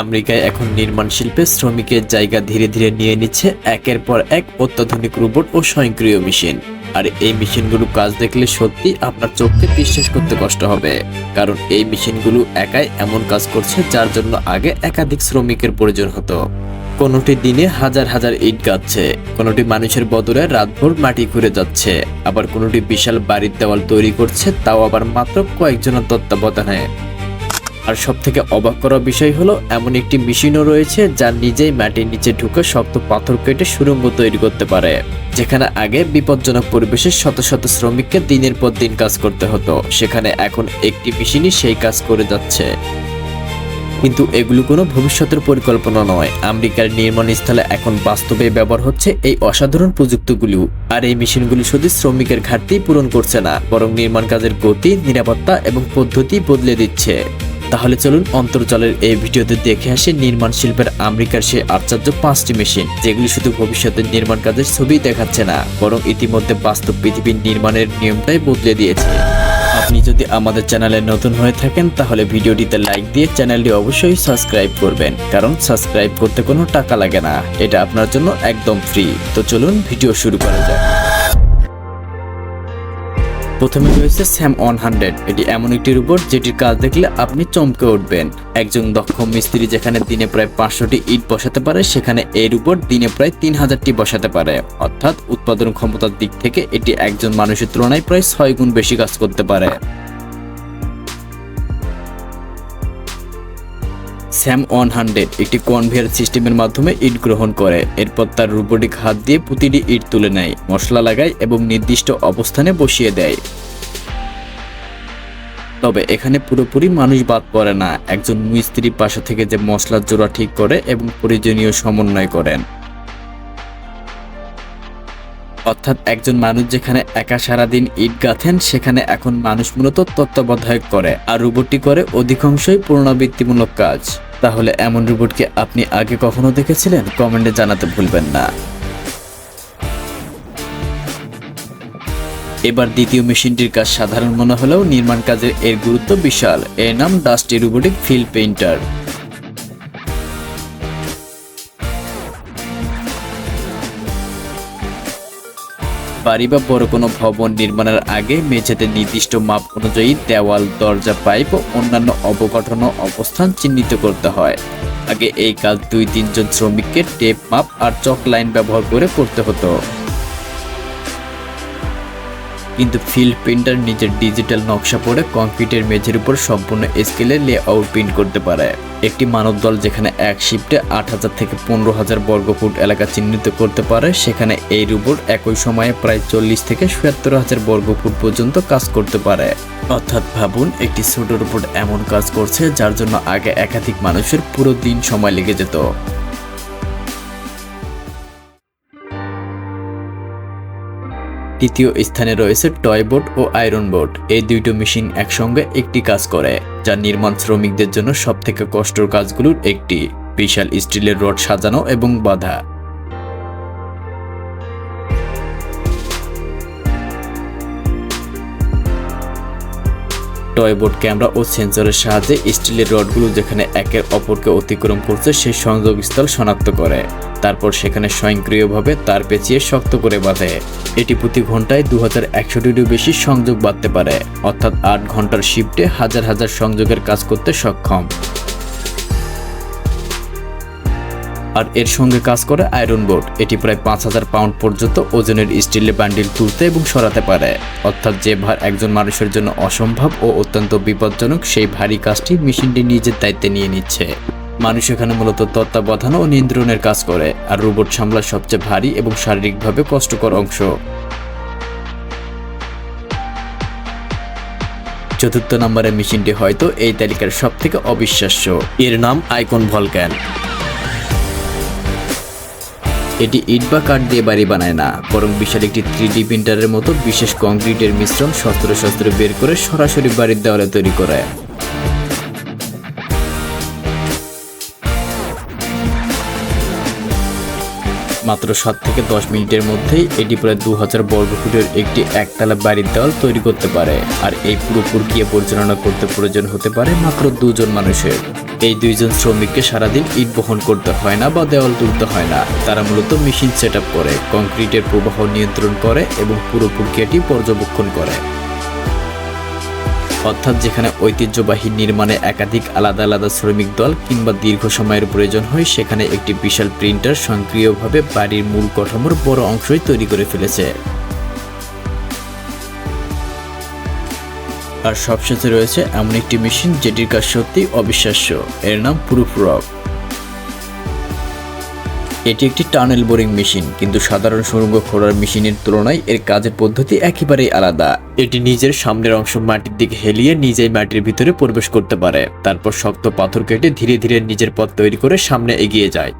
আমেরিকায় এখন নির্মাণ শিল্পে শ্রমিকের জায়গা ধীরে ধীরে নিয়ে নিচ্ছে একের পর এক অত্যাধুনিক রোবট ও স্বয়ংক্রিয় মেশিন। আর এই মেশিনগুলো কাজ দেখলে সত্যি আপনার চোখকে বিশ্বাস করতে কষ্ট হবে, কারণ এই মেশিনগুলো একাই এমন কাজ করছে যার জন্য আগে একাধিক শ্রমিকের প্রয়োজন হতো। কোনোটি দিনে হাজার হাজার ইট গাঁথছে, কোনোটি মানুষের বদলে রাতভর মাটি খুঁড়ে যাচ্ছে, আবার কোনোটি বিশাল বাড়ির দেওয়াল তৈরি করছে, তাও আবার মাত্র কয়েকজনের তত্ত্বাবধানে। আর সব থেকে অবাক করা বিষয় হলো এমন একটি মেশিনও রয়েছে যা নিজেই মাটির নিচে ঢুকে শক্ত পাথর কেটে সুড়ঙ্গ তৈরি করতে পারে, যেখানে আগে বিপজ্জনক পরিবেশে শত শত শ্রমিককে দিনের পর দিন কাজ করতে হতো, সেখানে এখন একটি মেশিনই সেই কাজ করে যাচ্ছে। কিন্তু এগুলো কোনো ভবিষ্যতের পরিকল্পনা নয়, আমেরিকার নির্মাণ স্থলে এখন বাস্তবে ব্যবহার হচ্ছে এই অসাধারণ প্রযুক্তিগুলো। আর এই মেশিনগুলি শুধু শ্রমিকের ঘাটতি পূরণ করছে না, বরং নির্মাণ কাজের গতি, নিরাপত্তা এবং পদ্ধতি বদলে দিচ্ছে। তাহলে চলুন অন্তর্জালের এই ভিডিওতে দেখে আসি নির্মাণ শিল্পের আমেরিকার সেই আশ্চর্য 5টি মেশিন, যেগুলি শুধু ভবিষ্যতের নির্মাণ কাজের ছবি দেখাচ্ছে না, বরং ইতিমধ্যে বাস্তব পৃথিবীর নির্মাণের নিয়মটাই বদলে দিয়েছে। আপনি যদি আমাদের চ্যানেলে নতুন হয়ে থাকেন তাহলে ভিডিওটিতে লাইক দিয়ে চ্যানেলটি অবশ্যই সাবস্ক্রাইব করবেন, কারণ সাবস্ক্রাইব করতে কোনো টাকা লাগে না, এটা আপনার জন্য একদম ফ্রি। তো চলুন ভিডিও শুরু করা যাক। প্রথমে রয়েছে স্যাম 100। এটি এমন একটি রোবট যেটির কাজ দেখলে আপনি চমকে উঠবেন। একজন দক্ষ মিস্ত্রি যেখানে দিনে প্রায় 500টি ইট বসাতে পারে, সেখানে এই রোবট দিনে প্রায় 3000টি বসাতে পারে। অর্থাৎ উৎপাদন ক্ষমতার দিক থেকে এটি একজন মানুষের তুলনায় প্রায় 6 গুণ বেশি কাজ করতে পারে। স্যাম 100 একটি কনভেয়ার সিস্টেমের মাধ্যমে ইট গ্রহণ করে, এরপর তার রোবোটিক হাত দিয়ে প্রতিটি ইট তুলে নেয়, মশলা লাগায় এবং নির্দিষ্ট অবস্থানে বসিয়ে দেয়। তবে এখানে পুরোপুরি মানুষ বাদ পড়ে না, একজন মিস্ত্রি পাশে থেকে যে মশলার জোড়া ঠিক করে এবং প্রয়োজনীয় সমন্বয় করেন। অর্থাৎ একজন মানুষ যেখানে একা সারাদিন ইট গাঁথেন, সেখানে এখন মানুষ মূলত তত্ত্বাবধায়ক করে, আর রোবটটি করে অধিকাংশই পুনরাবৃত্তিমূলক কাজ। তাহলে এমন রোবটকে আপনি আগে কখনো দেখেছিলেন? কমেন্টে জানাতে ভুলবেন না। এবার দ্বিতীয় মেশিনটির কাজ সাধারণ মনে হলেও নির্মাণ কাজের এর গুরুত্ব বিশাল। এর নাম ডাস্টি রোবোটিক ফিল্ড পেইন্টার। বাড়ি বা বড় কোনো ভবন নির্মাণের আগে মেঝেতে নির্দিষ্ট মাপ অনুযায়ী দেওয়াল, দরজা, পাইপ ও অন্যান্য অবকাঠামো অবস্থান চিহ্নিত করতে হয়। আগে এই কাজ 2-3 জন শ্রমিককে টেপ, মাপ আর চক লাইন ব্যবহার করে করতে হতো। কিন্তু ফিল্ড পেইন্টার নিজের ডিজিটাল নকশা পড়ে কংক্রিটের মেঝের উপর সম্পূর্ণ স্কেলে লেআউট প্রিন্ট করতে পারে। একটি মানব দল যেখানে এক শিফটে 8000 থেকে 15000 বর্গফুট এলাকা চিহ্নিত করতে পারে, সেখানে এই রোবট একই সময়ে প্রায় 40 থেকে 77000 বর্গফুট পর্যন্ত কাজ করতে পারে। অর্থাৎ ভাবুন, একটি ছোট রোবট এমন কাজ করছে যার জন্য আগে একাধিক মানুষের পুরো দিন সময় লেগে যেত। তৃতীয় স্থানে রয়েছে টয়বোট ও আয়রন বোট। এই দুইটো মেশিন একসঙ্গে একটি কাজ করে, যা নির্মাণ শ্রমিকদের জন্য সবথেকে কষ্টের কাজগুলোর একটি। বিশাল স্টিলের রড সাজানো এবং বাঁধা। টয়বোট ক্যামেরা ও সেন্সরের সাহায্যে স্টিলের রডগুলো যেখানে একের অপরকে অতিক্রম করছে সেই সংযোগস্থল শনাক্ত করে, তারপর সেখানে স্বয়ংক্রিয়ভাবে তার পেঁচিয়ে শক্ত করে বাঁধে। এটি প্রতি ঘন্টায় 2100টিরও বেশি সংযোগ বাঁধতে পারে, অর্থাৎ 8 ঘন্টার শিফটে হাজার হাজার সংযোগের কাজ করতে সক্ষম। আর এর সঙ্গে কাজ করে আয়রন বোট। এটি প্রায় 5000 পাউন্ড পর্যন্ত ওজনের স্টিলের বান্ডিল তুলতে এবং সরাতে পারে। অর্থাৎ যে ভার একজন মানুষের জন্য অসম্ভব ও অত্যন্ত বিপজ্জনক, সেই ভারী কাজটি মেশিনটি নিজের দায়িত্বে নিয়ে নিচ্ছে। মানুষ এখানে মূলত তত্ত্বাবধান ও নিয়ন্ত্রণের কাজ করে, আর রোবট সামলায় সবচেয়ে ভারী এবং শারীরিকভাবে কষ্টকর অংশ। চতুর্থ নম্বরের মেশিনটি হয়তো এই তালিকার সবথেকে অবিশ্বাস্য। এর নাম আইকন ভলক্যান। এটি ইট বা কাঠ দিয়ে বাড়ি বানায় না, বরং বিশাল একটি 3D প্রিন্টারের মতো বিশেষ কংক্রিটের মিশ্রণ শস্ত্র বের করে সরাসরি বাড়ির দেওয়ালে তৈরি করে। মাত্র 7 থেকে 10 মিনিটের মধ্যেই এটি প্রায় 2000 বর্গফুটের একটি একতলা বাড়ির দেওয়াল তৈরি করতে পারে। আর এই পুরো প্রক্রিয়া পরিচালনা করতে প্রয়োজন হতে পারে মাত্র 2 জন মানুষের। এই দুইজন শ্রমিককে সারাদিন ইট বহন করতে হয় না বা দেওয়াল তুলতে হয় না। তারা মূলত মেশিন সেট আপ করে, কংক্রিটের প্রবাহ নিয়ন্ত্রণ করে এবং পুরো প্রক্রিয়াটি পর্যবেক্ষণ করে। অর্থাৎ যেখানে ঐতিহ্যবাহী নির্মাণে একাধিক আলাদা আলাদা শ্রমিক দল কিংবা দীর্ঘ সময়ের প্রয়োজন হয়, সেখানে একটি বিশাল প্রিন্টার স্বয়ংক্রিয়ভাবে বাড়ির মূল কাঠামোর বড় অংশই তৈরি করে ফেলেছে। আর সবশেষে রয়েছে এমন একটি মেশিন যেটির কাজ সত্যি অবিশ্বাস্য। এর নাম প্রুফরক। এটি একটি টানেল বোরিং মেশিন, কিন্তু সাধারণ সুড়ঙ্গ খোঁড়ার মেশিনের তুলনায় এর কাজের পদ্ধতি একেবারেই আলাদা। এটি নিজের সামনের অংশ মাটির দিকে হেলিয়ে নিজেই মাটির ভিতরে প্রবেশ করতে পারে, তারপর শক্ত পাথর কেটে ধীরে ধীরে নিজের পথ তৈরি করে সামনে এগিয়ে যায়।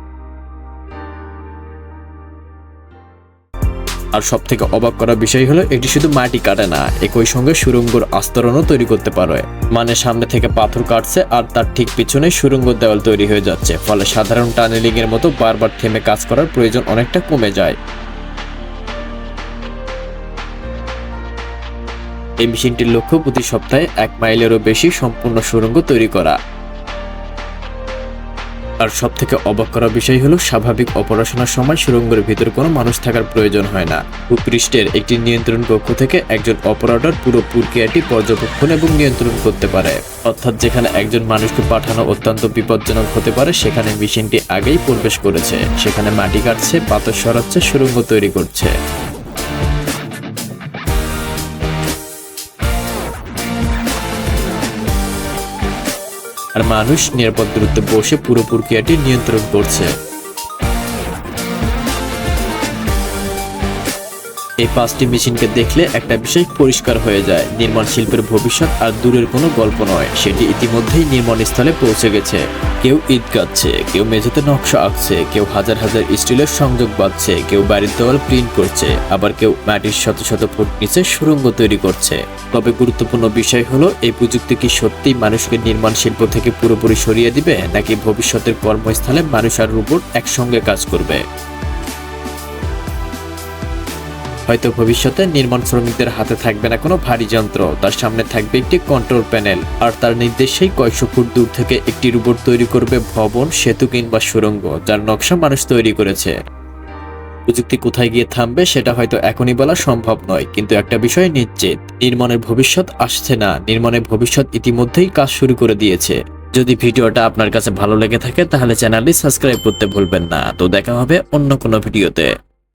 আর সব থেকে অবাক করা বিষয় হলো এটি শুধু মাটি কাটে না, একই সঙ্গে সুড়ঙ্গর আস্তরণও তৈরি করতে পারে। মানে সামনে থেকে পাথর কাটছে আর তার ঠিক পিছনে সুড়ঙ্গ দেওয়াল তৈরি হয়ে যাচ্ছে, ফলে সাধারণ টানেলিং এর মতো বারবার থেমে কাজ করার প্রয়োজন অনেকটা কমে যায়। এই মেশিনটির লক্ষ্য প্রতি সপ্তাহে 1 মাইলেরও বেশি সম্পূর্ণ সুড়ঙ্গ তৈরি করা। আর সব থেকে অবাক করা বিষয় হলো স্বাভাবিক অপারেশনের সময় সুড়ঙ্গের ভিতরে কোনো মানুষ থাকার প্রয়োজন হয় না। ভূপৃষ্ঠের একটি নিয়ন্ত্রণ কক্ষ থেকে একজন অপারেটর পুরো প্রক্রিয়াটি পর্যবেক্ষণ এবং নিয়ন্ত্রণ করতে পারে। অর্থাৎ যেখানে একজন মানুষকে পাঠানো অত্যন্ত বিপজ্জনক হতে পারে, সেখানে মেশিনটি আগেই প্রবেশ করেছে, সেখানে মাটি কাটছে, পাথর সরাচ্ছে, সুড়ঙ্গ তৈরি করছে। আর মানুষ নিরাপদ দূরত্বে বসে পুরো প্রক্রিয়াটি নিয়ন্ত্রণ করছে। এই 5টি মেশিনকে দেখলে একটা বিষয় পরিষ্কার হয়ে যায়, নির্মাণ শিল্পের ভবিষ্যৎ আর দূরের কোনো গল্প নয়, সেটি ইতিমধ্যেই নির্মাণস্থলে পৌঁছে গেছে। কেউ ইট গাঁথছে, কেউ মেঝেতে নকশা আঁকছে, কেউ হাজার হাজার স্টিলের সংযোগ বাঁধছে, কেউ বাড়ির দেওয়াল প্রিন্ট করছে, আবার কেউ মাটির শত শত ফুট নিচে সুড়ঙ্গ তৈরি করছে। তবে গুরুত্বপূর্ণ বিষয় হলো, এই প্রযুক্তি কি সত্যিই মানুষকে নির্মাণ শিল্প থেকে পুরোপুরি সরিয়ে দিবে, নাকি ভবিষ্যতের কর্মস্থলে মানুষ আর রোবট একসঙ্গে কাজ করবে? হয়তো ভবিষ্যতে নির্মাণ শ্রমিকদের হাতে থাকবে না কোনো ভারী যন্ত্র, তার সামনে থাকবে একটি কন্ট্রোল প্যানেল, আর তার নির্দেশেই কয়েকশো ফুট দূর থেকে একটি রোবট তৈরি করবে ভবন, সেতু কিংবা সুড়ঙ্গ, যার নকশা মানুষ তৈরি করেছে। প্রযুক্তি কোথায় গিয়ে থামবে সেটা হয়তো এখনই বলা সম্ভব নয়, কিন্তু একটা বিষয় নিশ্চিত, নির্মাণের ভবিষ্যৎ আসছে না, নির্মাণের ভবিষ্যৎ ইতিমধ্যেই কাজ শুরু করে দিয়েছে। যদি ভিডিওটা আপনার কাছে ভালো লেগে থাকে তাহলে চ্যানেলটি সাবস্ক্রাইব করতে ভুলবেন না। তো দেখা হবে অন্য কোনো ভিডিওতে।